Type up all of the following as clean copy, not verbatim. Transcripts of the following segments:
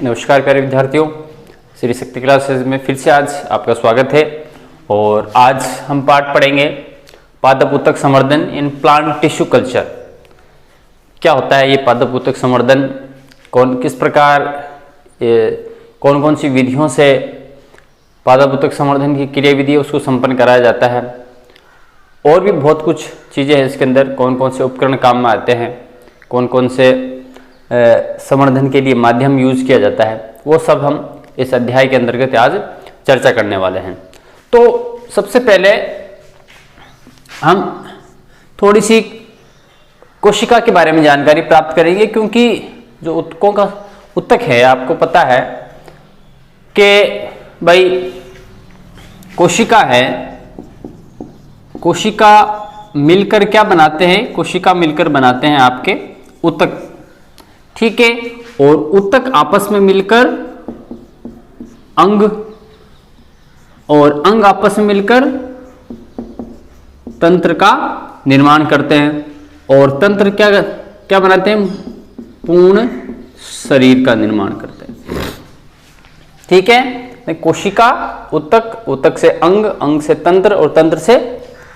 नमस्कार प्यारे विद्यार्थियों, श्री शक्ति क्लासेस में फिर से आज आपका स्वागत है। और आज हम पाठ पढ़ेंगे पादप ऊतक संवर्धन इन प्लांट टिश्यू कल्चर। क्या होता है ये पादप ऊतक संवर्धन, किस प्रकार कौन कौन सी विधियों से पादप ऊतक संवर्धन की क्रियाविधि उसको संपन्न कराया जाता है, और भी बहुत कुछ चीज़ें हैं इसके अंदर। कौन कौन से उपकरण काम में आते हैं, कौन कौन से संवर्धन के लिए माध्यम यूज किया जाता है, वो सब हम इस अध्याय के अंतर्गत आज चर्चा करने वाले हैं। तो सबसे पहले हम थोड़ी सी कोशिका के बारे में जानकारी प्राप्त करेंगे, क्योंकि जो ऊतकों का ऊतक है, आपको पता है कि भाई कोशिका है, कोशिका मिलकर क्या बनाते हैं, कोशिका मिलकर बनाते हैं आपके ऊतक, ठीक है। और ऊतक आपस में मिलकर अंग, और अंग आपस में मिलकर तंत्र का निर्माण करते हैं, और तंत्र क्या क्या बनाते हैं, पूर्ण शरीर का निर्माण करते हैं, ठीक है। कोशिका, ऊतक, ऊतक से अंग, अंग से तंत्र, और तंत्र से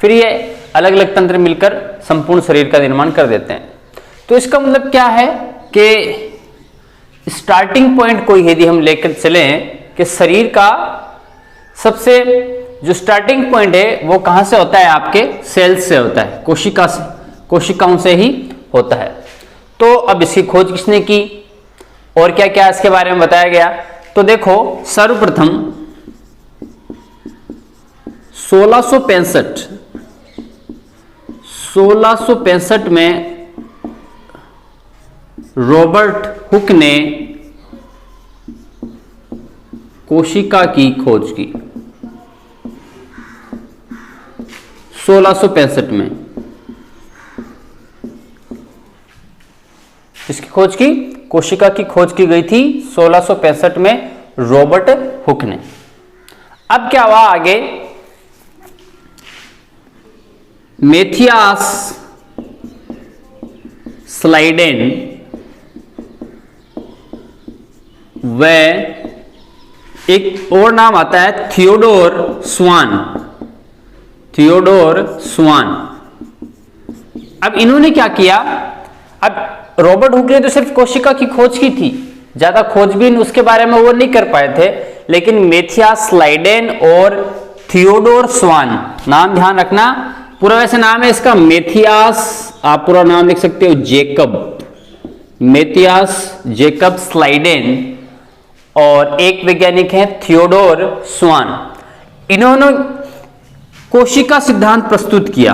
फिर ये अलग अलग तंत्र मिलकर संपूर्ण शरीर का निर्माण कर देते हैं। तो इसका मतलब क्या है कि स्टार्टिंग पॉइंट कोई यदि हम लेकर चलें कि शरीर का सबसे जो स्टार्टिंग पॉइंट है वो कहां से होता है, आपके सेल्स से होता है, कोशिका से, कोशिकाओं से ही होता है। तो अब इसकी खोज किसने की और क्या क्या इसके बारे में बताया गया, तो देखो सर्वप्रथम 1665 में रॉबर्ट हुक ने कोशिका की खोज की। 1665 में इसकी खोज की, कोशिका की खोज की गई थी 1665 में रॉबर्ट हुक ने। अब क्या हुआ आगे, मैथियास स्लाइडेन व एक और नाम आता है थियोडोर स्वान। थियोडोर स्वान, अब इन्होंने क्या किया, अब रॉबर्ट हुक ने तो सिर्फ कोशिका की खोज की थी, ज्यादा खोजबीन उसके बारे में वो नहीं कर पाए थे, लेकिन मैथियास स्लाइडेन और थियोडोर स्वान, नाम ध्यान रखना, पूरा वैसे नाम है इसका मैथियास, आप पूरा नाम लिख सकते हो जेकब, मैथियास जेकब स्लाइडेन, और एक वैज्ञानिक हैं थियोडोर स्वान। इन्होंने कोशिका सिद्धांत प्रस्तुत किया,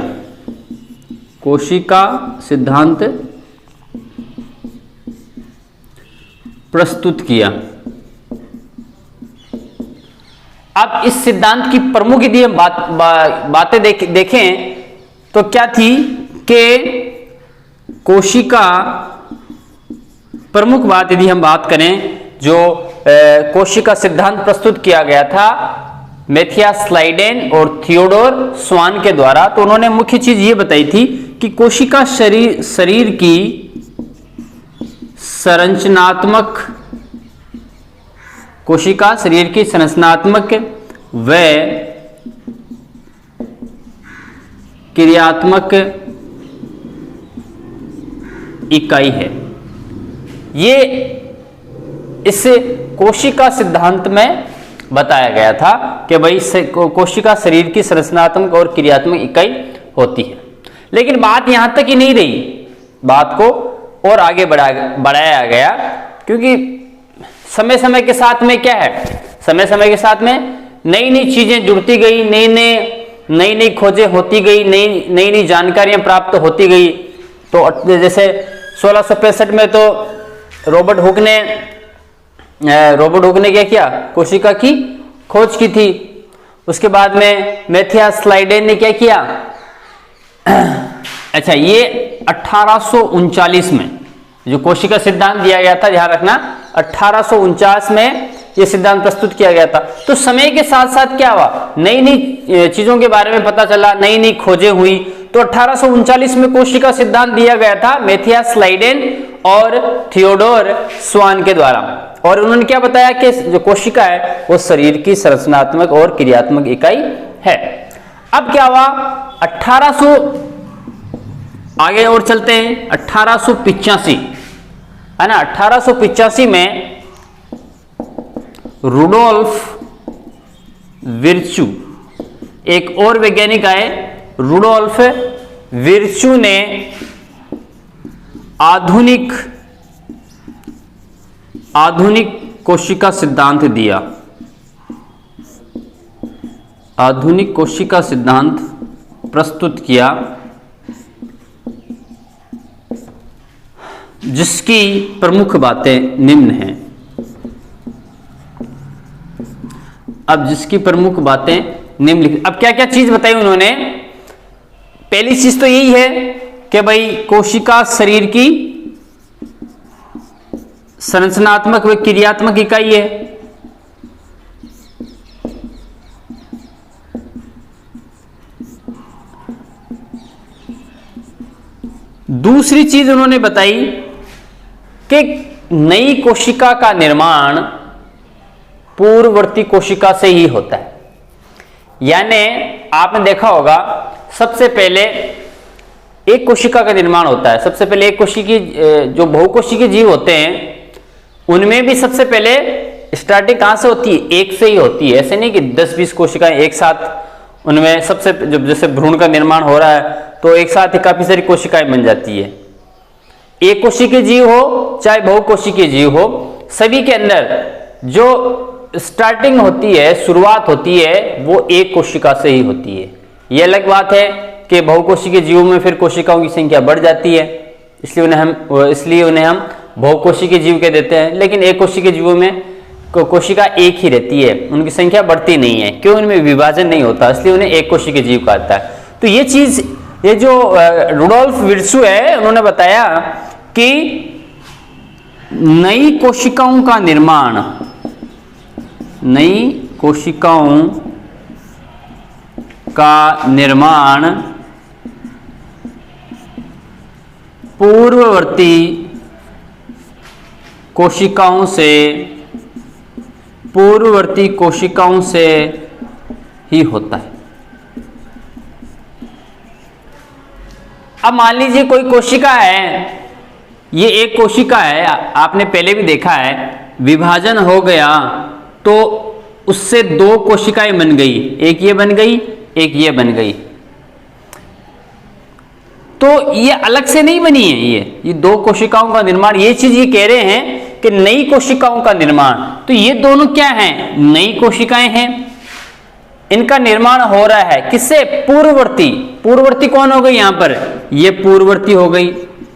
कोशिका सिद्धांत प्रस्तुत किया। अब इस सिद्धांत की प्रमुख यदि हम बातें देखें तो क्या थी कि कोशिका, प्रमुख बात यदि हम बात करें, जो कोशिका सिद्धांत प्रस्तुत किया गया था मैथियास स्लाइडेन और थियोडोर स्वान के द्वारा, तो उन्होंने मुख्य चीज ये बताई थी कि कोशिका शरीर की संरचनात्मक, कोशिका शरीर की संरचनात्मक व क्रियात्मक इकाई है। ये इस कोशिका सिद्धांत में बताया गया था कि भाई कोशिका शरीर की संरचनात्मक और क्रियात्मक इकाई होती है। लेकिन बात यहां तक ही नहीं रही, बात को और आगे बढ़ाया गया, क्योंकि समय समय के साथ में क्या है, समय समय के साथ में नई नई चीजें जुड़ती गई, नई नई खोजें होती गई, नई नई जानकारियां प्राप्त होती गई। तो जैसे 1665 में तो रॉबर्ट हुक ने क्या किया, कोशिका की खोज की थी। उसके बाद में मैथियास स्लाइडेन ने क्या किया, अच्छा ये 1839 में जो कोशिका सिद्धांत दिया गया था, ध्यान रखना 1849 में ये सिद्धांत प्रस्तुत किया गया था। तो समय के साथ साथ क्या हुआ, नई नई चीजों के बारे में पता चला, नई नई खोजें हुई। तो 1839 में कोशिका सिद्धांत दिया गया था मैथियास स्लाइडेन और थियोडोर स्वान के द्वारा। और उन्होंने क्या बताया कि जो कोशिका है वो शरीर की संरचनात्मक और क्रियात्मक इकाई है। अब क्या हुआ, 1800 आगे और चलते हैं, 1885 है ना, 1885 में रुडोल्फ विर्चु, एक और वैज्ञानिक आए, रुडोल्फ विर्चु ने आधुनिक कोशिका सिद्धांत दिया। आधुनिक कोशिका सिद्धांत प्रस्तुत किया, जिसकी प्रमुख बातें निम्न हैं। अब जिसकी प्रमुख बातें निम्नलिखित, अब क्या क्या चीज बताई उन्होंने। पहली चीज तो यही है कि भाई कोशिका शरीर की संरचनात्मक व क्रियात्मक इकाई है। दूसरी चीज उन्होंने बताई कि नई कोशिका का निर्माण पूर्ववर्ती कोशिका से ही होता है। यानी आपने देखा होगा, सबसे पहले एक कोशिका का निर्माण होता है। सबसे पहले एक कोशिकी, जो बहुकोशिकीय जीव होते हैं उनमें भी सबसे पहले स्टार्टिंग कहां से होती है, एक से ही होती है। ऐसे नहीं कि 10-20 कोशिकाएं एक साथ, उनमें सबसे जब जैसे भ्रूण का निर्माण हो रहा है तो एक साथ ही काफी सारी कोशिकाएं बन जाती है। एक कोशिकीय जीव हो चाहे बहुकोशिकीय जीव हो, सभी के अंदर जो स्टार्टिंग होती है, शुरुआत होती है, वो एक कोशिका से ही होती है। यह अलग बात है कि बहुकोशिकीय जीवों में फिर कोशिकाओं की संख्या बढ़ जाती है, इसलिए उन्हें हम बहुकोशिकीय जीव कह देते हैं। लेकिन एक कोशिकीय जीवों में कोशिका एक ही रहती है, उनकी संख्या बढ़ती नहीं है, क्यों, उनमें विभाजन नहीं होता, इसलिए उन्हें एक कोशिकीय जीव कहा जाता है। तो ये चीज, ये जो रुडोल्फ विर्चु है, उन्होंने बताया कि नई कोशिकाओं का निर्माण, नई कोशिकाओं का निर्माण पूर्ववर्ती कोशिकाओं से ही होता है। अब मान लीजिए कोई कोशिका है, ये एक कोशिका है, आपने पहले भी देखा है, विभाजन हो गया तो उससे दो कोशिकाएं बन गई, एक ये बन गई, एक ये बन गई। तो ये अलग से नहीं बनी है, ये दो कोशिकाओं का निर्माण, ये चीज ये कह रहे हैं कि नई कोशिकाओं का निर्माण। तो ये दोनों क्या हैं, नई कोशिकाएं हैं, इनका निर्माण हो रहा है किससे, पूर्ववर्ती। पूर्ववर्ती कौन हो गई यहां पर, ये पूर्ववर्ती हो गई,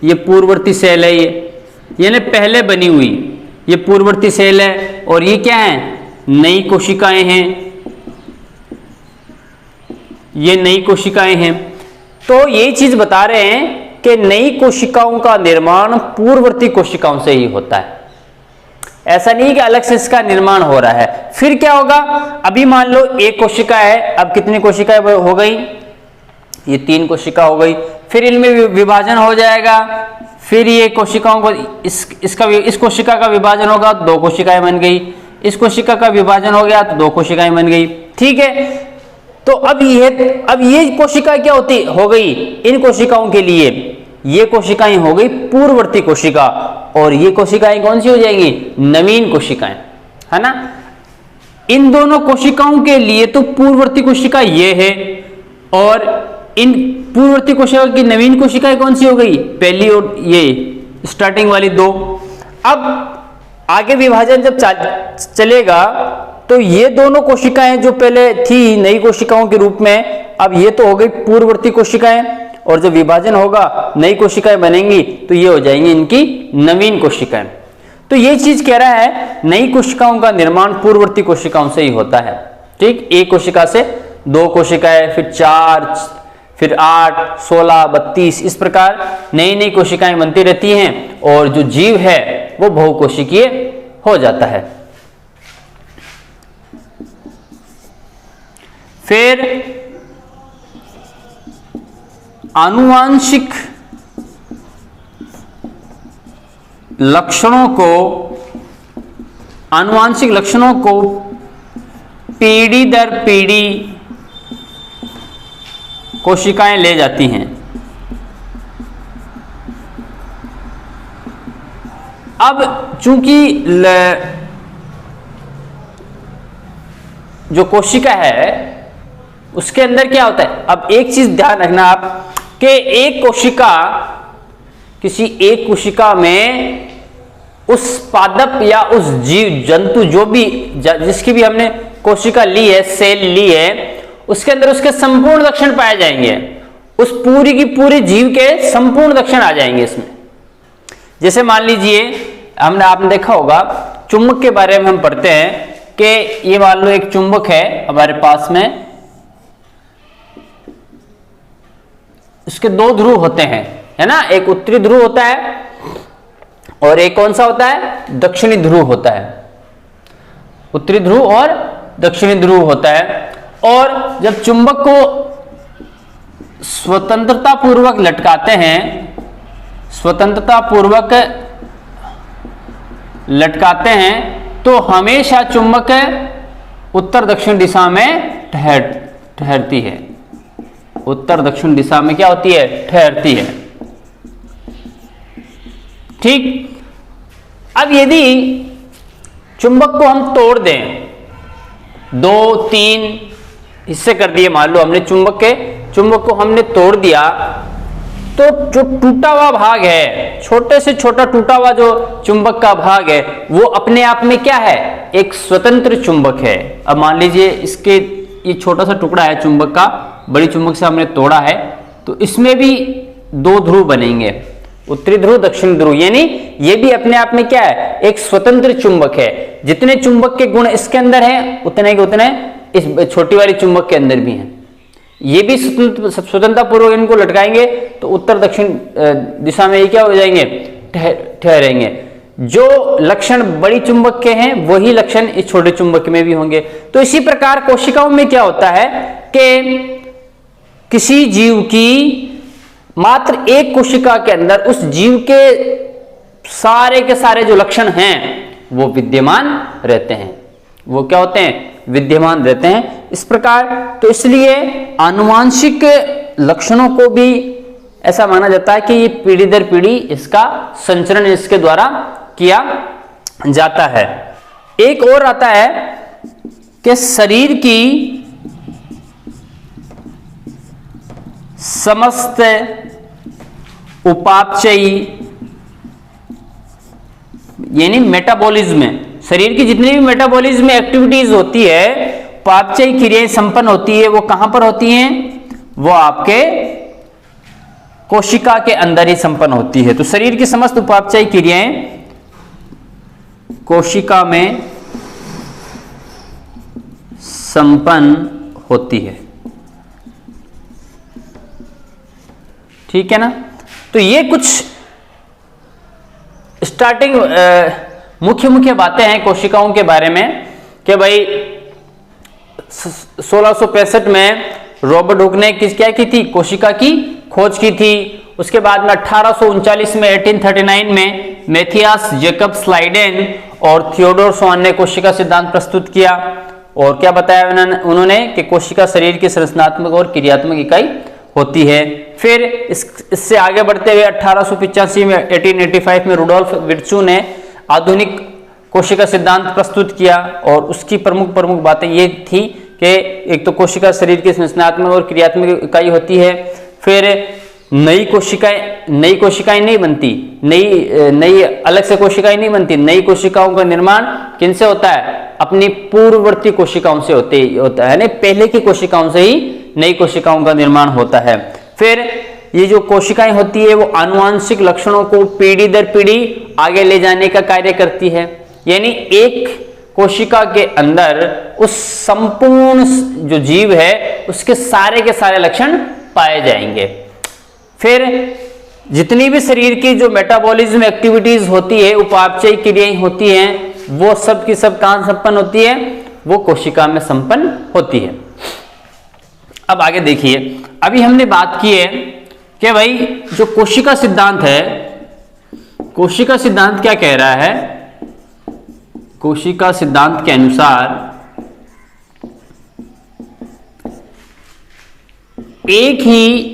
ये पूर्ववर्ती सेल है, ये यानी पहले बनी हुई ये पूर्ववर्ती सेल है, और ये क्या है, नई कोशिकाएं हैं, ये नई कोशिकाएं हैं। तो यही चीज बता रहे हैं कि नई कोशिकाओं का निर्माण पूर्ववर्ती कोशिकाओं से ही होता है, ऐसा नहीं कि अलग से इसका निर्माण हो रहा है। फिर क्या होगा, अभी मान लो एक कोशिका है, अब कितनी कोशिकाएं हो गई, ये 3 कोशिका हो गई, फिर इनमें विभाजन हो जाएगा, फिर ये कोशिकाओं को इस कोशिका का विभाजन होगा तो 2 कोशिकाएं बन गई, इस कोशिका का विभाजन हो गया तो 2 कोशिकाएं बन गई, ठीक है। तो अब ये कोशिका क्या हो गई, इन कोशिकाओं के लिए ये कोशिकाएं हो गई पूर्ववर्ती कोशिका, और ये कोशिकाएं कौन सी हो जाएंगी, नवीन कोशिकाएं, है ना। इन दोनों कोशिकाओं के लिए तो पूर्ववर्ती कोशिका ये है, और इन पूर्ववर्ती कोशिका की नवीन कोशिकाएं कौन सी हो गई, पहली और ये स्टार्टिंग वाली 2। अब आगे विभाजन जब चलेगा तो ये दोनों कोशिकाएं जो पहले थी नई कोशिकाओं के रूप में, अब ये तो हो गई पूर्ववर्ती कोशिकाएं, और जब विभाजन होगा नई कोशिकाएं बनेंगी तो ये हो जाएंगी इनकी नवीन कोशिकाएं। तो ये चीज कह रहा है, नई कोशिकाओं का निर्माण पूर्ववर्ती कोशिकाओं से ही होता है, ठीक। एक कोशिका से 2 कोशिकाएं, फिर 4, फिर 8, 16, 32, इस प्रकार नई नई कोशिकाएं बनती रहती हैं, और जो जीव है वो बहुकोशिकीय हो जाता है। फिर आनुवांशिक लक्षणों को आनुवांशिक लक्षणों को पीढ़ी दर पीढ़ी कोशिकाएं ले जाती हैं। अब चूंकि जो कोशिका है उसके अंदर क्या होता है, अब एक चीज ध्यान रखना आप कि एक कोशिका, किसी एक कोशिका में उस पादप या उस जीव जंतु जो भी जिसकी भी हमने कोशिका ली है, सेल ली है, उसके अंदर उसके संपूर्ण लक्षण पाए जाएंगे। उस पूरी की पूरी जीव के संपूर्ण लक्षण आ जाएंगे इसमें। जैसे मान लीजिए आपने देखा होगा चुंबक के बारे में हम पढ़ते हैं कि ये मान लो एक चुंबक है हमारे पास में, उसके दो ध्रुव होते हैं, है ना, एक उत्तरी ध्रुव होता है और एक कौन सा होता है, दक्षिणी ध्रुव होता है। उत्तरी ध्रुव और दक्षिणी ध्रुव होता है। और जब चुंबक को स्वतंत्रता पूर्वक लटकाते हैं, स्वतंत्रता पूर्वक लटकाते हैं, तो हमेशा चुंबक उत्तर दक्षिण दिशा में ठहरती है। उत्तर दक्षिण दिशा में क्या होती है, ठहरती है। ठीक। अब यदि चुंबक को हम तोड़ दें, 2-3 हिस्से कर दिए, मान लो हमने चुंबक को हमने तोड़ दिया, तो जो टूटा हुआ भाग है, छोटे से छोटा टूटा हुआ जो चुंबक का भाग है, वो अपने आप में क्या है, एक स्वतंत्र चुंबक है। अब मान लीजिए इसके ये छोटा सा टुकड़ा है चुंबक का, बड़ी चुंबक से हमने तोड़ा है, तो इसमें भी दो ध्रुव बनेंगे, उत्तरी ध्रुव दक्षिणी ध्रुव, यानी ये भी अपने आप में क्या है, एक स्वतंत्र चुंबक है। जितने चुंबक के गुण इसके अंदर हैं उतने के उतने इस छोटी वाली चुंबक के अंदर भी हैं। ये भी स्वतंत्रता पूर्वक इनको लटकाएंगे तो उत्तर दक्षिण दिशा में ये क्या हो जाएंगे, ठहरेंगे। जो लक्षण बड़ी चुंबक के हैं वही लक्षण इस छोटे चुंबक में भी होंगे। तो इसी प्रकार कोशिकाओं में क्या होता है कि किसी जीव की मात्र एक कोशिका के अंदर उस जीव के सारे जो लक्षण हैं वो विद्यमान रहते हैं। वो क्या होते हैं, विद्यमान रहते हैं। इस प्रकार तो इसलिए आनुवांशिक लक्षणों को भी ऐसा माना जाता है कि ये पीढ़ी दर पीढ़ी इसका संचरण इसके द्वारा किया जाता है। एक और आता है कि शरीर की समस्त उपापचयी यानी मेटाबॉलिज्म, शरीर की जितनी भी मेटाबॉलिज्म एक्टिविटीज होती है, उपापचयी क्रियाएं संपन्न होती है, वो कहां पर होती हैं, वो आपके कोशिका के अंदर ही संपन्न होती है। तो शरीर की समस्त उपापचयी क्रियाएं कोशिका में संपन्न होती है। ठीक है ना। तो ये कुछ स्टार्टिंग मुख्य बातें हैं कोशिकाओं के बारे में कि भाई 1665 में रॉबर्ट हुक ने क्या की थी, कोशिका की खोज की थी। उसके बाद में 1839 में 1839 में मैथियास जेकब्स लाइडेन और थियोडोर स्वान ने कोशिका सिद्धांत प्रस्तुत किया। और क्या बताया उन्होंने कि कोशिका शरीर की संरचनात्मक और क्रियात्मक इकाई होती है। फिर इससे आगे बढ़ते हुए 1885 में 1885 में रुडोल्फ विर्चू ने आधुनिक कोशिका सिद्धांत प्रस्तुत किया। और उसकी प्रमुख बातें ये थी कि एक तो कोशिका शरीर की संरचनात्मक और क्रियात्मक इकाई होती है। फिर नई कोशिकाएं नहीं बनती, नई अलग से कोशिकाएं नहीं बनती। नई कोशिकाओं का निर्माण किनसे होता है, अपनी पूर्ववर्ती कोशिकाओं से होता है, पहले की कोशिकाओं से ही नई कोशिकाओं का निर्माण होता है। फिर ये जो कोशिकाएं होती है वो आनुवांशिक लक्षणों को पीढ़ी दर पीढ़ी आगे ले जाने का कार्य करती है। यानी एक कोशिका के अंदर उस संपूर्ण जो जीव है उसके सारे के सारे लक्षण पाए जाएंगे। फिर जितनी भी शरीर की जो मेटाबॉलिज्म एक्टिविटीज होती है, उपापचयी क्रियाएं होती हैं, वो सब की सब कहां संपन्न होती है, वो कोशिका में संपन्न होती है। अब आगे देखिए, अभी हमने बात की है कि भाई जो कोशिका सिद्धांत है, कोशिका सिद्धांत क्या कह रहा है, कोशिका सिद्धांत के अनुसार एक ही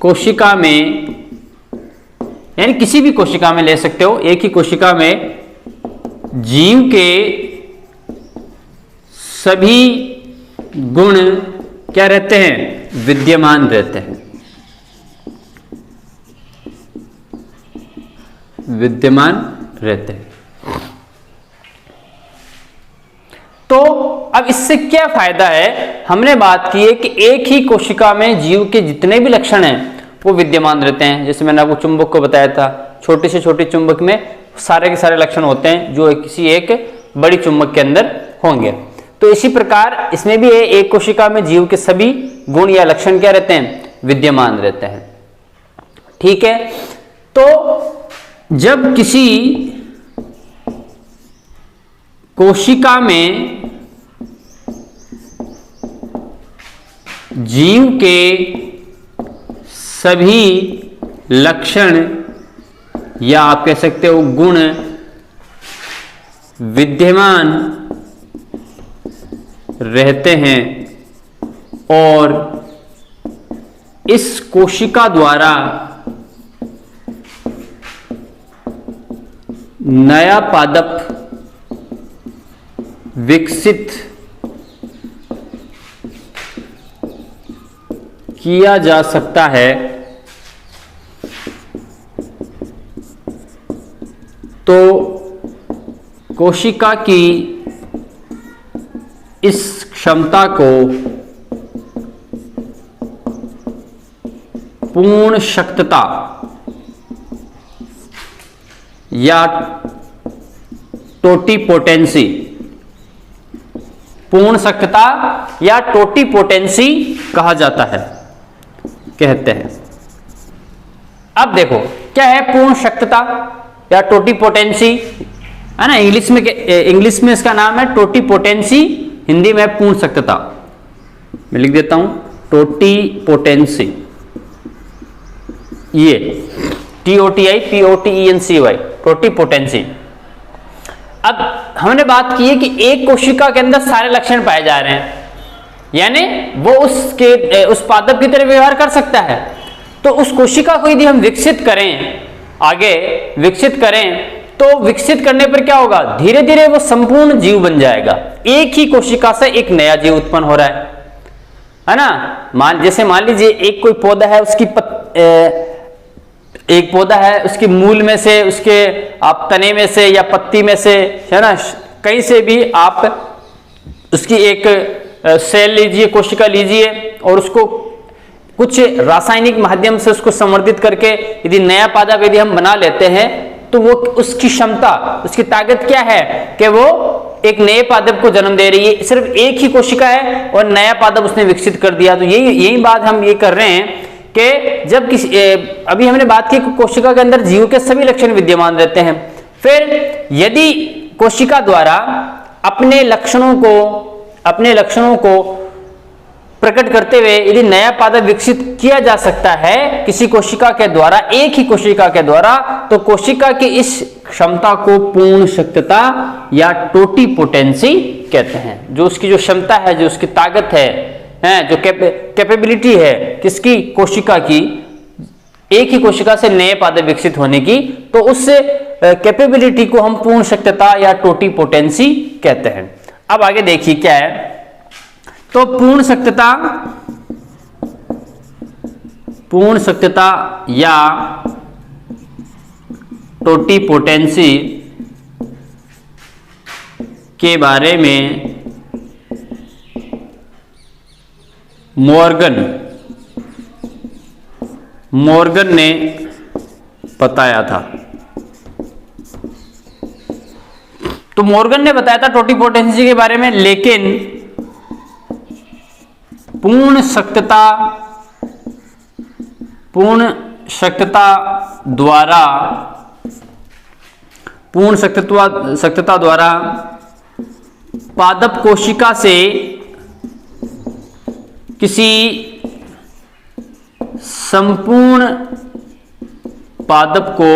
कोशिका में, यानी किसी भी कोशिका में ले सकते हो, एक ही कोशिका में जीव के सभी गुण क्या रहते हैं, विद्यमान रहते हैं, विद्यमान रहते हैं। तो अब इससे क्या फायदा है, हमने बात की है कि एक ही कोशिका में जीव के जितने भी लक्षण हैं वो विद्यमान रहते हैं। जैसे मैंने आपको चुंबक को बताया था, छोटे से छोटे चुंबक में सारे के सारे लक्षण होते हैं जो किसी एक बड़ी चुंबक के अंदर होंगे। तो इसी प्रकार इसमें भी एक कोशिका में जीव के सभी गुण या लक्षण क्या रहते हैं, विद्यमान रहते हैं। ठीक है, तो जब किसी कोशिका में जीव के सभी लक्षण या आप कह सकते हो गुण विद्यमान रहते हैं और इस कोशिका द्वारा नया पादप विकसित किया जा सकता है, तो कोशिका की इस क्षमता को पूर्ण शक्तता या टोटिपोटेंसी, पूर्ण शक्तता या टोटिपोटेंसी कहा जाता है, कहते हैं। अब देखो क्या है पूर्ण शक्तता या टोटिपोटेंसी, है ना। इंग्लिश में इसका नाम है टोटिपोटेंसी, हिंदी में पूर्ण शक्तता। मैं लिख देता हूं टोटिपोटेंसी, ये TOTIPOTENCY, टोटिपोटेंसी। अब हमने बात की है कि एक कोशिका के अंदर सारे लक्षण पाए जा रहे हैं, यानी वो उस पादप की तरह व्यवहार कर सकता है। तो उस कोशिका को यदि हम विकसित करें, आगे विकसित करें, तो विकसित करने पर क्या होगा, धीरे धीरे वो संपूर्ण जीव बन जाएगा। एक ही कोशिका से एक नया जीव उत्पन्न हो रहा है ना। जैसे मान लीजिए एक कोई पौधा है, एक पौधा है, उसके मूल में से, उसके आप तने में से या पत्ती में से, है ना, कहीं से भी आप उसकी एक सेल लीजिए, कोशिका लीजिए और उसको कुछ रासायनिक माध्यम से उसको संवर्धित करके यदि नया पादप यदि हम बना लेते हैं, तो वो उसकी क्षमता, उसकी ताकत क्या है कि वो एक नए पादप को जन्म दे रही है। सिर्फ एक ही कोशिका है और नया पादप उसने विकसित कर दिया। तो यही बात हम ये कर रहे हैं कि जब अभी हमने बात की कोशिका के अंदर जीव के सभी लक्षण विद्यमान रहते हैं। फिर यदि कोशिका द्वारा अपने लक्षणों को प्रकट करते हुए यदि नया पादप विकसित किया जा सकता है किसी कोशिका के द्वारा, एक ही कोशिका के द्वारा, तो कोशिका की इस क्षमता को पूर्ण शक्तता या टोटिपोटेंसी कहते हैं। जो उसकी जो क्षमता है, जो उसकी ताकत है, जो कैपेबिलिटी है किसकी, कोशिका की, एक ही कोशिका से नए पादप विकसित होने की, तो उस कैपेबिलिटी को हम पूर्ण शक्तता या टोटिपोटेंसी कहते हैं। अब आगे देखिए क्या है। तो पूर्ण शक्तता या टोटिपोटेंसी के बारे में मॉर्गन ने बताया था। तो मॉर्गन ने बताया था टोटिपोटेंसी के बारे में, लेकिन पूर्ण शक्तता द्वारा पादप कोशिका से किसी संपूर्ण पादप को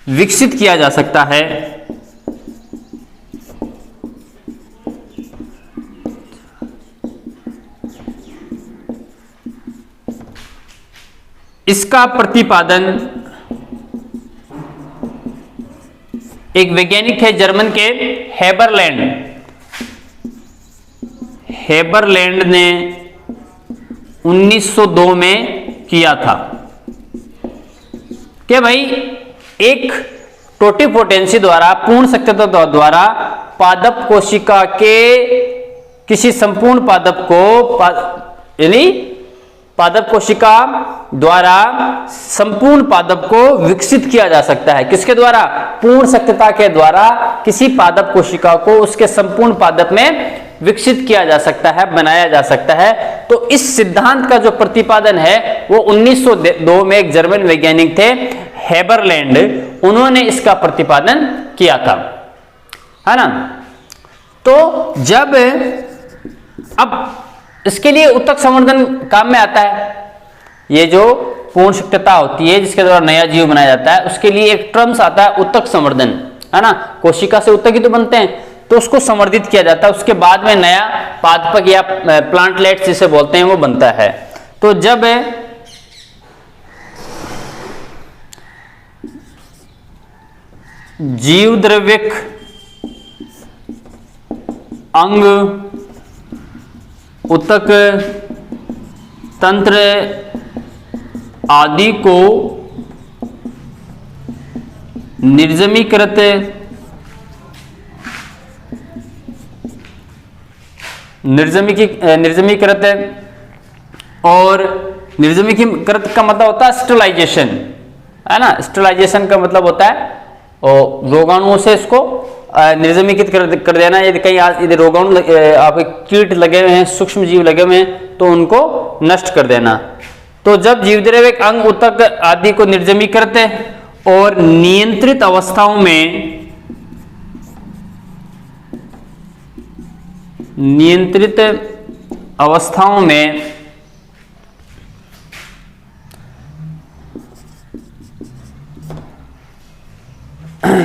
विकसित किया जा सकता है, इसका प्रतिपादन एक वैज्ञानिक है जर्मन के हेबरलैंड ने 1902 में किया था कि भाई एक टोटिपोटेंसी द्वारा, पूर्ण सक्रियता द्वारा पादप कोशिका के किसी संपूर्ण पादप को यानी पादप कोशिका द्वारा संपूर्ण पादप को विकसित किया जा सकता है। किसके द्वारा? पूर्ण सक्रियता के द्वारा किसी पादप कोशिका को उसके संपूर्ण पादप में विकसित किया जा सकता है, बनाया जा सकता है। तो इस सिद्धांत का जो प्रतिपादन है वो 1902 में एक जर्मन वैज्ञानिक थे हेबरलैंड, उन्होंने इसका प्रतिपादन किया था, है ना। तो जब अब इसके लिए उत्तक संवर्धन काम में आता है। ये जो पूर्ण सक्रियता होती है जिसके द्वारा नया जीव बनाया जाता है, उसके लिए एक टर्म्स आता है उत्तक संवर्धन, है ना। कोशिका से उत्तक ही तो बनते हैं, तो उसको संवर्धित किया जाता है, उसके बाद में नया पादपक या प्लांटलेट्स जिसे बोलते हैं वो बनता है। तो जब जीव द्रव्यक अंग उत्तक तंत्र आदि को निर्जमीकृत और निर्जमीकृत का मतलब होता है स्टरलाइजेशन, है ना। स्टरलाइजेशन का मतलब होता है और रोगाणुओं से इसको निर्जमीकृत कर देना। यदि कहीं यदि रोगाणु आपके कीट लगे हुए हैं, सूक्ष्म जीव लगे हुए हैं, तो उनको नष्ट कर देना। तो जब जीवद्रव्यक अंग उत्तक आदि को निर्जमीकृत और नियंत्रित अवस्थाओं में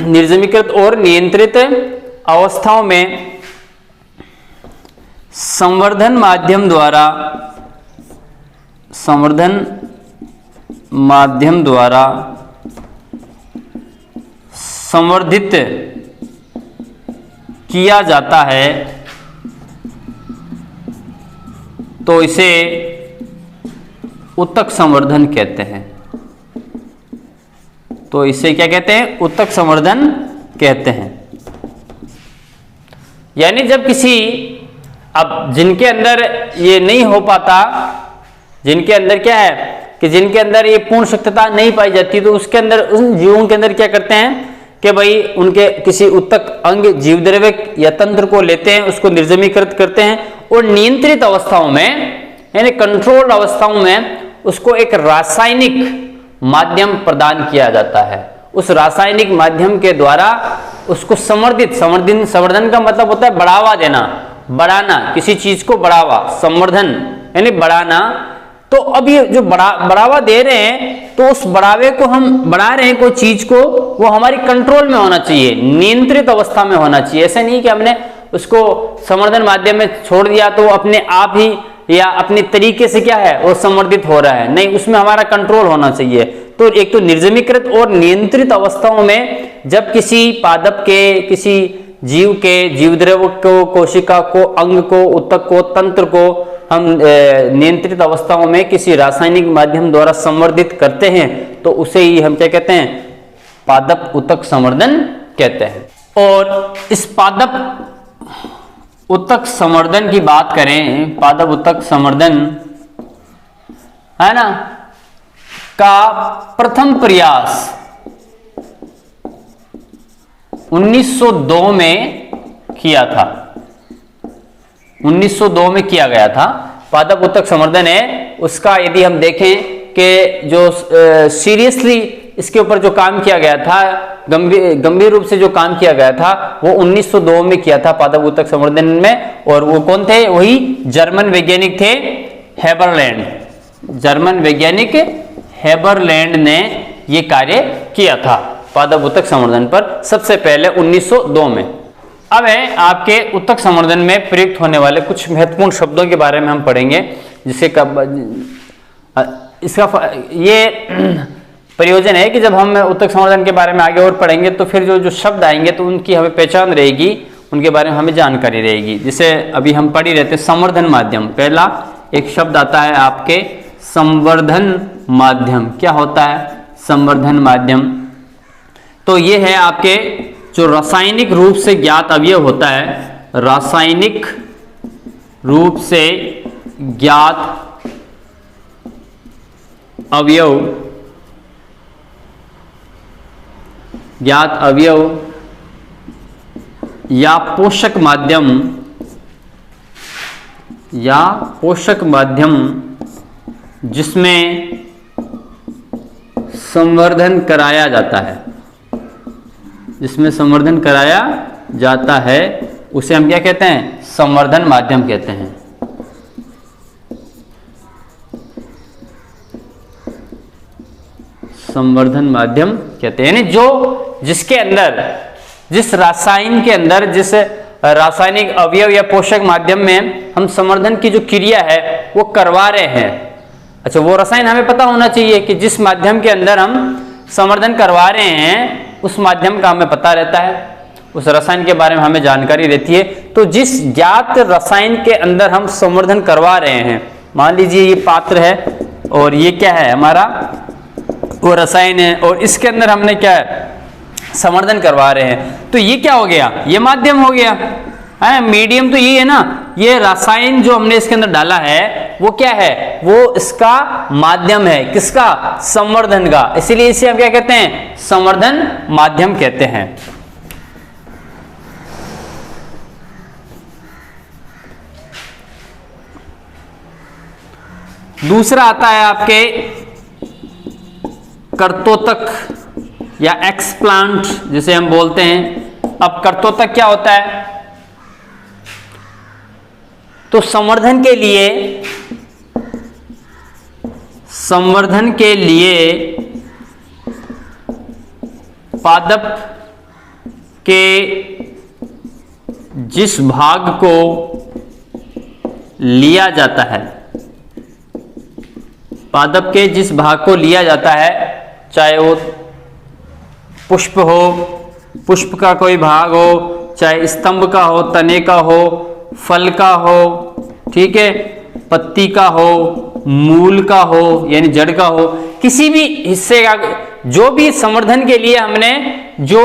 निर्जमीकृत और नियंत्रित अवस्थाओं में संवर्धन माध्यम द्वारा संवर्धित किया जाता है, तो इसे उत्तक संवर्धन कहते हैं। तो इसे क्या कहते हैं? उत्तक संवर्धन कहते हैं। यानी जब किसी, अब जिनके अंदर ये नहीं हो पाता, जिनके अंदर क्या है कि जिनके अंदर ये पूर्ण सक्रियता नहीं पाई जाती, तो उसके अंदर, उन जीवों के अंदर क्या करते हैं कि भाई उनके किसी उत्तक अंग जीवद्रव्यक या तंत्र को लेते हैं, उसको निर्जमीकृत करते हैं और नियंत्रित अवस्थाओं में यानी कंट्रोल्ड अवस्थाओं में उसको एक रासायनिक माध्यम प्रदान किया जाता है। उस रासायनिक माध्यम के द्वारा उसको संवर्धन का मतलब होता है बढ़ावा देना, बढ़ाना, किसी चीज को बढ़ावा, संवर्धन यानी बढ़ाना। तो अब ये जो बढ़ावा दे रहे हैं, तो उस बढ़ावे को हम बढ़ा रहे हैं कोई चीज को, वो हमारी कंट्रोल में होना चाहिए, नियंत्रित अवस्था में होना चाहिए। ऐसे नहीं कि हमने उसको संवर्धन माध्यम में छोड़ दिया तो अपने आप ही या अपने तरीके से क्या है वो संवर्धित हो रहा है, नहीं, उसमें हमारा कंट्रोल होना चाहिए। तो एक तो निर्जमीकृत और नियंत्रित अवस्थाओं में जब किसी पादप के, किसी जीव के जीवद्रव्य को, कोशिका को, अंग को, उत्तक को, तंत्र को हम नियंत्रित अवस्थाओं में किसी रासायनिक माध्यम द्वारा संवर्धित करते हैं, तो उसे ही हम क्या कहते हैं? पादप उत्तक संवर्धन कहते हैं। और इस पादप उत्तक संवर्धन की बात करें, पादप उत्तक संवर्धन, है ना, का प्रथम प्रयास 1902 में किया था। 1902 में किया गया था। पादप उत्तक संवर्धन है उसका, यदि हम देखें कि जो सीरियसली इसके ऊपर जो काम किया गया था, गंभीर रूप से जो काम किया गया था, वो 1902 में किया था पादप उत्तक संवर्धन में। और वो कौन थे? वही जर्मन वैज्ञानिक थे हेबरलैंड। जर्मन वैज्ञानिक हेबरलैंड ने ये कार्य किया था पादप उत्तक संवर्धन पर सबसे पहले 1902 में। अब है आपके उत्तक संवर्धन में प्रयुक्त होने वाले कुछ महत्वपूर्ण शब्दों के बारे में हम पढ़ेंगे, जिसे ये प्रयोजन है कि जब हम उत्तक संवर्धन के बारे में आगे और पढ़ेंगे तो फिर जो शब्द आएंगे तो उनकी हमें पहचान रहेगी, उनके बारे में हमें जानकारी रहेगी। जैसे अभी हम पढ़ ही रहते संवर्धन माध्यम, पहला एक शब्द आता है आपके संवर्धन माध्यम। क्या होता है संवर्धन माध्यम? तो ये है आपके जो रासायनिक रूप से ज्ञात अवयव होता है, रासायनिक रूप से ज्ञात अवयव या पोषक माध्यम जिसमें संवर्धन कराया जाता है, उसे हम क्या कहते हैं? संवर्धन माध्यम कहते हैं। संवर्धन माध्यम कहते हैं, यानी जिसके अंदर, जिस रसायन के अंदर, जिस रासायनिक अवयव या पोषक माध्यम में हम संवर्धन की जो क्रिया है वो करवा रहे हैं। अच्छा, वो रसायन हमें पता होना चाहिए कि जिस माध्यम के अंदर हम संवर्धन करवा रहे हैं उस माध्यम का हमें पता रहता है, उस रसायन के बारे में हमें जानकारी रहती है। तो जिस ज्ञात रसायन के अंदर हम संवर्धन करवा रहे हैं, मान लीजिए ये पात्र है और ये क्या है हमारा वो रसायन है, और इसके अंदर हमने क्या है संवर्धन करवा रहे हैं, तो ये क्या हो गया? ये माध्यम हो गया है। मीडियम तो ये है ना, ये रसायन जो हमने इसके अंदर डाला है वो क्या है? वो इसका माध्यम है। किसका? संवर्धन का। इसीलिए इसे हम क्या कहते हैं? संवर्धन माध्यम कहते हैं। दूसरा आता है आपके कर्तोतक या एक्सप्लांट जिसे हम बोलते हैं। अब कर्तोतक क्या होता है? तो संवर्धन के लिए पादप के जिस भाग को लिया जाता है, पादप के जिस भाग को लिया जाता है, चाहे वो पुष्प हो, पुष्प का कोई भाग हो, चाहे स्तंभ का हो, तने का हो, फल का हो, ठीक है, पत्ती का हो, मूल का हो यानी जड़ का हो, किसी भी हिस्से का जो भी संवर्धन के लिए हमने जो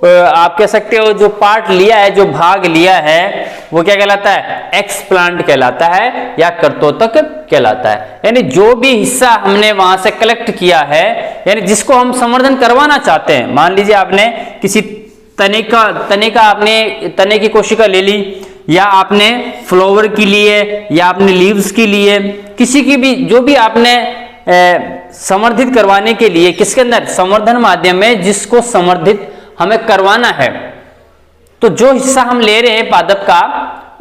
आप कह सकते हो जो पार्ट लिया है, जो भाग लिया है, वो क्या कहलाता है? एक्सप्लांट कहलाता है या कर्तोतक कहलाता है। यानी जो भी हिस्सा हमने वहां से कलेक्ट किया है, यानी जिसको हम संवर्धन करवाना चाहते हैं। मान लीजिए आपने किसी तने का आपने तने की कोशिका ले ली, या आपने फ्लावर के लिए, या आपने लीव्स के लिए, किसी की भी जो भी आपने संवर्धित करवाने के लिए किसके अंदर? संवर्धन माध्यम में जिसको संवर्धित हमें करवाना है, तो जो हिस्सा हम ले रहे हैं पादप का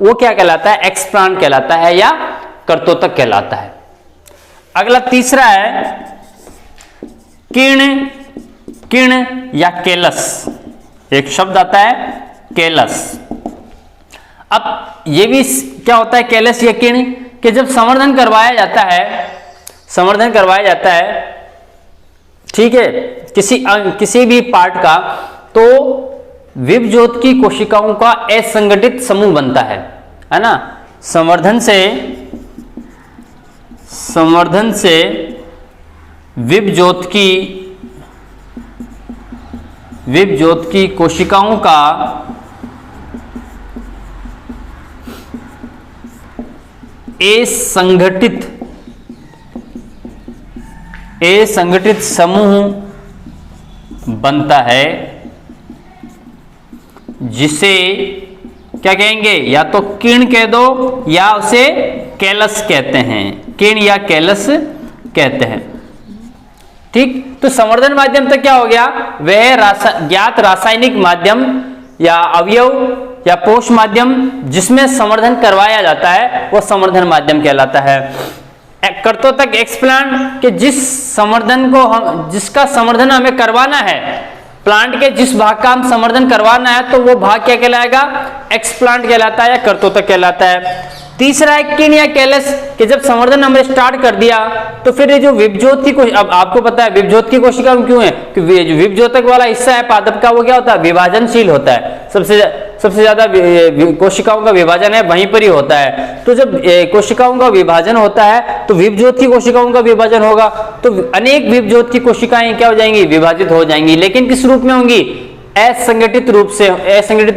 वो क्या कहलाता है? एक्सप्लांट कहलाता है या कर्तोतक कहलाता है। अगला तीसरा है किर्ण या केलस। एक शब्द आता है केलस। अब ये भी क्या होता है केलस या किर्ण? कि जब संवर्धन करवाया जाता है, ठीक है, किसी भी पार्ट का, तो विभज्योत की कोशिकाओं का असंगठित समूह बनता है ना। संवर्धन से विभज्योत की कोशिकाओं का असंगठित समूह बनता है, जिसे क्या कहेंगे? या तो किर्ण कह दो या उसे केलस कहते हैं। किर्ण या केलस कहते हैं, ठीक। तो संवर्धन माध्यम तक क्या हो गया? वह ज्ञात रासायनिक माध्यम या अवयव या पोष माध्यम जिसमें संवर्धन करवाया जाता है वो संवर्धन माध्यम कहलाता है। कर्तोतक एक्सप्लांट के जिसका संवर्धन हमें करवाना है, प्लांट के जिस भाग का हम संवर्धन करवाना है, तो वो भाग क्या कहलाएगा? एक्सप्लांट कहलाता है या कर्तोतक कहलाता है। तीसरा है किन या कैलस, कि जब संवर्धन हमने स्टार्ट कर दिया तो फिर ये जो विभज्योत की कोशिका, अब आपको पता है विभज्योत की कोशिका क्यों है, कि विभज्योतक वाला हिस्सा है पादप का वो क्या होता है, विभाजनशील होता है। सबसे ज्यादा कोशिकाओं का विभाजन है वहीं पर ही होता है। तो जब कोशिकाओं का विभाजन होता है तो विभज्योत की कोशिकाओं का विभाजन होगा, तो अनेक विभज्योत की कोशिकाएं क्या हो जाएंगी, विभाजित हो जाएंगी, लेकिन किस रूप में होंगी, असंगठित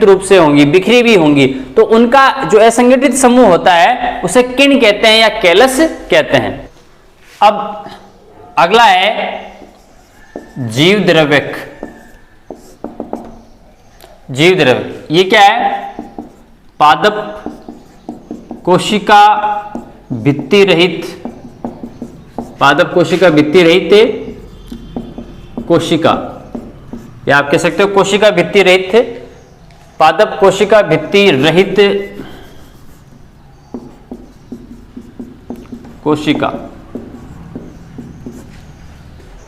रूप से होंगी, बिखरी भी होंगी। तो उनका जो असंगठित समूह होता है उसे किन कहते हैं या कैलस कहते हैं। अब अगला है जीव द्रव्यक। जीव द्रव्य ये क्या है, पादप कोशिका भित्ति रहित, पादप कोशिका भित्ति रहित कोशिका, या आप कह सकते हो कोशिका भित्ति रहित, पादप कोशिका भित्ति रहित कोशिका।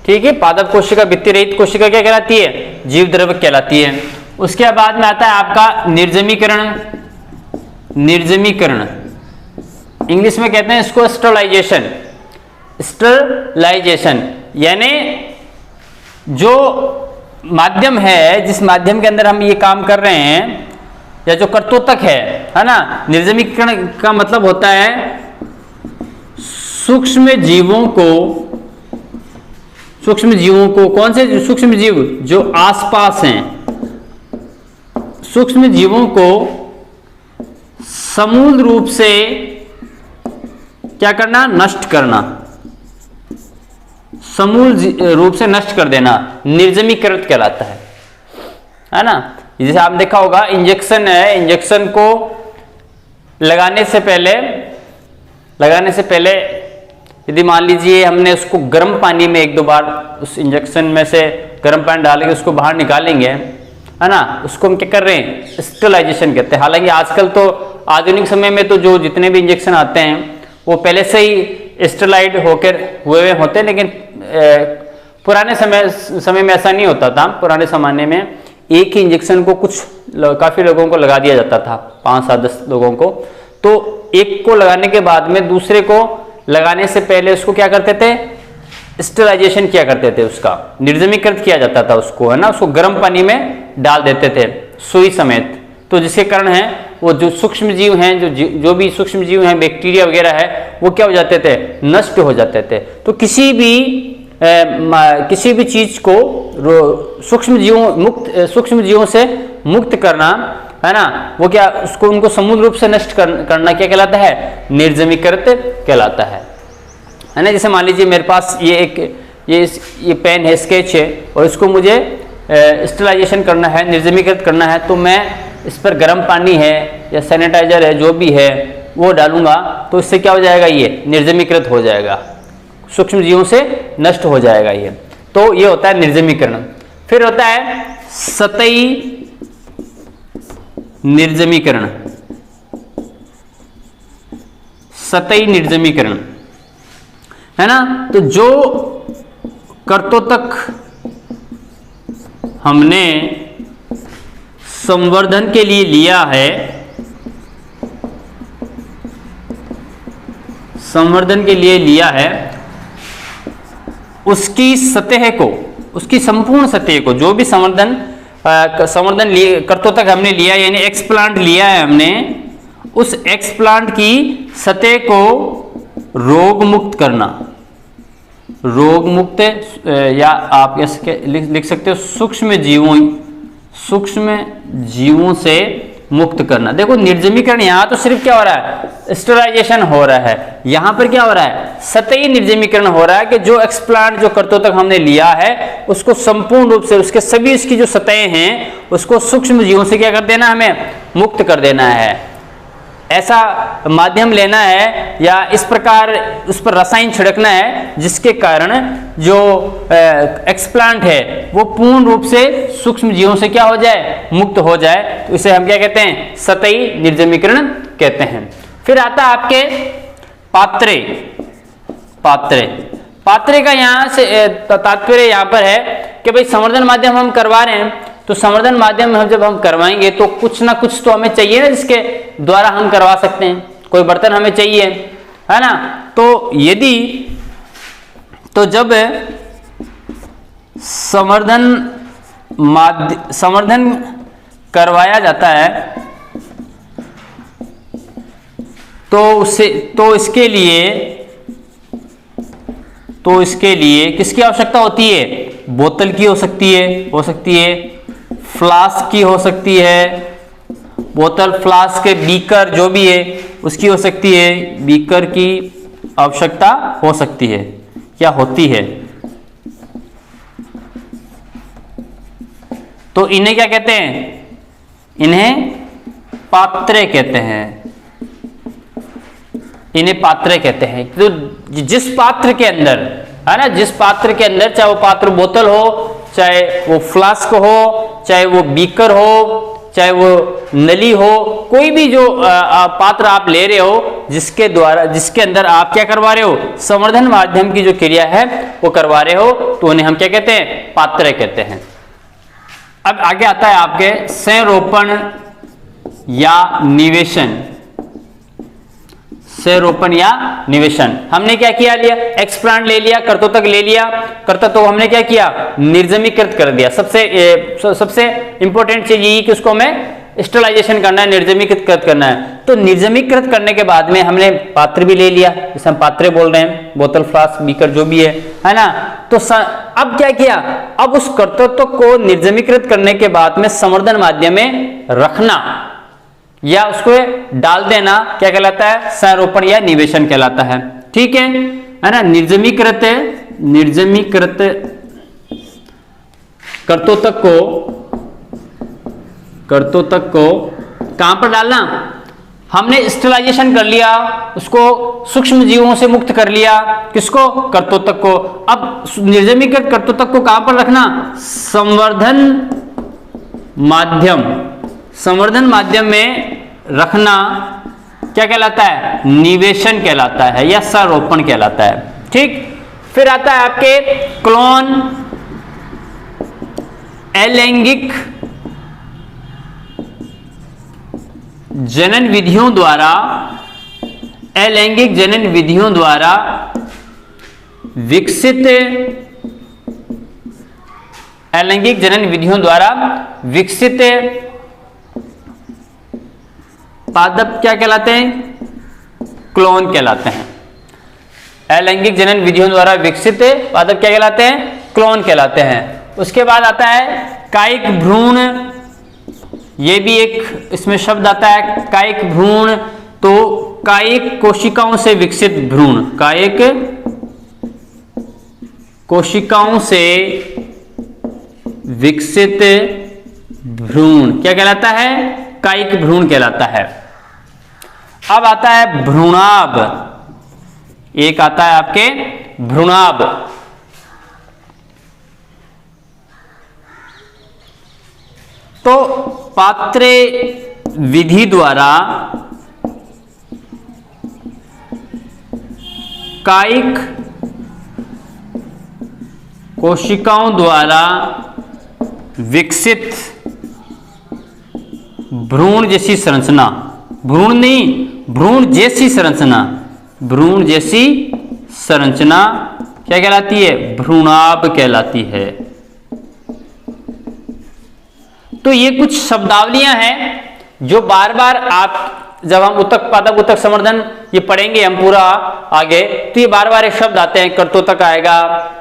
ठीक है, पादप कोशिका भित्ति रहित कोशिका क्या कहलाती है, जीव द्रव्य कहलाती है। उसके बाद में आता है आपका निर्जमीकरण। निर्जमीकरण इंग्लिश में कहते हैं इसको स्टरलाइजेशन। स्टरलाइजेशन यानी जो माध्यम है, जिस माध्यम के अंदर हम ये काम कर रहे हैं, या जो कर्तोतक है ना, निर्जमीकरण का मतलब होता है सूक्ष्म जीवों को, कौन से सूक्ष्म जीव, जो आसपास हैं, सूक्ष्म जीवों को समूल रूप से क्या करना, नष्ट करना, समूल रूप से नष्ट कर देना, निर्जमीकृत कहलाता है ना। जैसे आप देखा होगा इंजेक्शन है, इंजेक्शन को लगाने से पहले यदि मान लीजिए हमने उसको गर्म पानी में एक दो बार उस इंजेक्शन में से गर्म पानी डाल के उसको बाहर निकालेंगे, है ना, उसको हम क्या कर रहे हैं, स्टरलाइजेशन कहते हैं। हालांकि आजकल तो आधुनिक समय में तो जो जितने भी इंजेक्शन आते हैं वो पहले से ही स्टरलाइड होकर हुए होते हैं, लेकिन पुराने समय में ऐसा नहीं होता था। पुराने ज़माने में एक ही इंजेक्शन को काफ़ी लोगों को लगा दिया जाता था, 5, 7, 10 लोगों को। तो एक को लगाने के बाद में दूसरे को लगाने से पहले उसको क्या करते थे, स्टरलाइजेशन किया करते थे, उसका निर्जमीकृत किया जाता था उसको, है ना, उसको गर्म पानी में डाल देते थे सुई समेत। तो जिसके कारण है वो जो सूक्ष्म जीव हैं, जो भी सूक्ष्म जीव हैं, बैक्टीरिया वगैरह है, वो क्या हो जाते थे, नष्ट हो जाते थे। तो किसी भी चीज को सूक्ष्म जीवों से मुक्त करना, है ना, वो क्या, उसको उनको समूल रूप से नष्ट करना क्या कहलाता है, निर्जमीकृत कहलाता है ना। जैसे मान लीजिए मेरे पास ये पेन है, स्केच है, और इसको मुझे स्टरलाइजेशन करना है, निर्जमीकृत करना है, तो मैं इस पर गर्म पानी है या सैनिटाइजर है, जो भी है वो डालूंगा, तो इससे क्या हो जाएगा, ये निर्जमीकृत हो जाएगा, सूक्ष्म जीवों से नष्ट हो जाएगा ये। तो ये होता है निर्जमीकरण। फिर होता है सतही निर्जमीकरण। सतही निर्जमीकरण, है ना, तो जो कर्तोतक हमने संवर्धन के लिए लिया है, उसकी सतह को, उसकी संपूर्ण सतह को, जो भी संवर्धन कर्तोतक हमने लिया, यानी एक्सप्लांट लिया है हमने, उस एक्सप्लांट की सतह को रोग मुक्त करना, रोग मुक्त, या आप लिख सकते हो सूक्ष्म जीवों से मुक्त करना। देखो निर्जमीकरण यहां तो सिर्फ क्या हो रहा है, स्टरलाइजेशन हो रहा है, यहां पर क्या हो रहा है, सतही निर्जमीकरण हो रहा है, कि जो एक्सप्लांट, जो कर्तोतक हमने लिया है, उसको संपूर्ण रूप से उसकी जो सतहें हैं उसको सूक्ष्म जीवों से क्या कर देना, हमें मुक्त कर देना है। ऐसा माध्यम लेना है, या इस प्रकार उस पर रसायन छिड़कना है, जिसके कारण जो एक्सप्लांट है वो पूर्ण रूप से सूक्ष्म जीवों से क्या हो जाए, मुक्त हो जाए। तो इसे हम क्या कहते हैं, सतही निर्जमीकरण कहते हैं। फिर आता है आपके पात्रे का यहाँ से तात्पर्य यहाँ पर है कि भाई संवर्धन माध्यम हम करवा रहे हैं, तो संवर्धन माध्यम जब हम करवाएंगे तो कुछ ना कुछ तो हमें चाहिए ना, जिसके द्वारा हम करवा सकते हैं, कोई बर्तन हमें चाहिए, है ना। तो यदि तो जब संवर्धन करवाया जाता है तो इसके लिए किसकी आवश्यकता होती है? बोतल की हो सकती है, फ्लास्क की हो सकती है, बोतल, फ्लास्क, बीकर जो भी है उसकी हो सकती है, बीकर की आवश्यकता हो सकती है या होती है। तो इन्हें क्या कहते हैं? इन्हें पात्रे कहते हैं, इन्हें पात्रे कहते हैं। तो जिस पात्र के अंदर, है ना, जिस पात्र के अंदर, चाहे वो पात्र बोतल हो, चाहे वो फ्लास्क हो, चाहे वो बीकर हो, चाहे वो नली हो, कोई भी जो पात्र आप ले रहे हो जिसके अंदर आप क्या करवा रहे हो? संवर्धन माध्यम की जो क्रिया है वो करवा रहे हो, तो उन्हें हम क्या कहते हैं? पात्रे कहते हैं। अब आगे आता है आपके संरोपण या निवेशन। संरोपण या निवेशन, हमने क्या किया? लिया एक्सप्लांट ले लिया, कर्तोतक ले लिया, कर्तृत्व हमने क्या किया? निर्जमीकृत कर दिया। सबसे इंपॉर्टेंट चीज यही कि उसको हमें स्टरलाइजेशन करना है, निर्जमीकृत करना है। तो निर्जमीकृत करने के बाद में हमने पात्र भी ले लिया, जिसे हम पात्रे बोल रहे हैं, बोतल, फ्लास्क, बीकर जो भी है ना। तो अब क्या किया? अब उस कर्तृत्व को निर्जमीकृत करने के बाद में संवर्धन माध्यम में रखना या उसको डाल देना क्या कहलाता है? संरोपण या निवेशन कहलाता है। ठीक है ना। निर्जमीकृत कर्तृत्व को कहां पर डालना? हमने स्टरलाइजेशन कर लिया, उसको सूक्ष्म जीवों से मुक्त कर लिया, किसको? कर्तृत्व को। अब निर्जमीकृत कर्तृत्व को कहां पर रखना? संवर्धन माध्यम में रखना क्या कहलाता है? निवेशन कहलाता है या संरोपण कहलाता है। ठीक। फिर आता है आपके क्लोन, अलैंगिक जनन विधियों द्वारा विकसित पादप क्या कहलाते हैं? क्लोन कहलाते हैं। अलैंगिक जनन विधियों द्वारा विकसित पादप क्या कहलाते हैं? क्लोन कहलाते हैं। उसके बाद आता है कायिक भ्रूण, ये भी एक इसमें शब्द आता है कायिक भ्रूण। तो कायिक कोशिकाओं से विकसित भ्रूण, कायिक कोशिकाओं से विकसित भ्रूण क्या कहलाता है? कायिक भ्रूण कहलाता है। अब आता है भ्रूणाभ, एक आता है आपके भ्रूणाभ। तो पात्रे विधि द्वारा कायिक कोशिकाओं द्वारा विकसित भ्रूण जैसी संरचना, भ्रूण नहीं, भ्रूण जैसी संरचना क्या कहलाती है? भ्रूणाभ कहलाती है। तो ये कुछ शब्दावलियां हैं जो बार बार आप जब हम उत्तक पादप उत्तक संवर्धन ये पढ़ेंगे हम पूरा आगे, तो ये बार बार एक शब्द आते हैं। कर्तृत्व आएगा,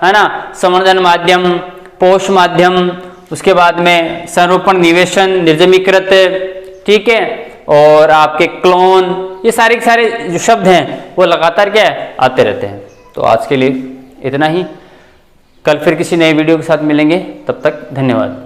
है ना, संवर्धन माध्यम, पोष माध्यम, उसके बाद में संरोपण, निवेशन, निर्जमीकृत, ठीक है, और आपके क्लोन, ये सारे जो शब्द हैं वो लगातार क्या है? आते रहते हैं। तो आज के लिए इतना ही, कल फिर किसी नए वीडियो के साथ मिलेंगे, तब तक धन्यवाद।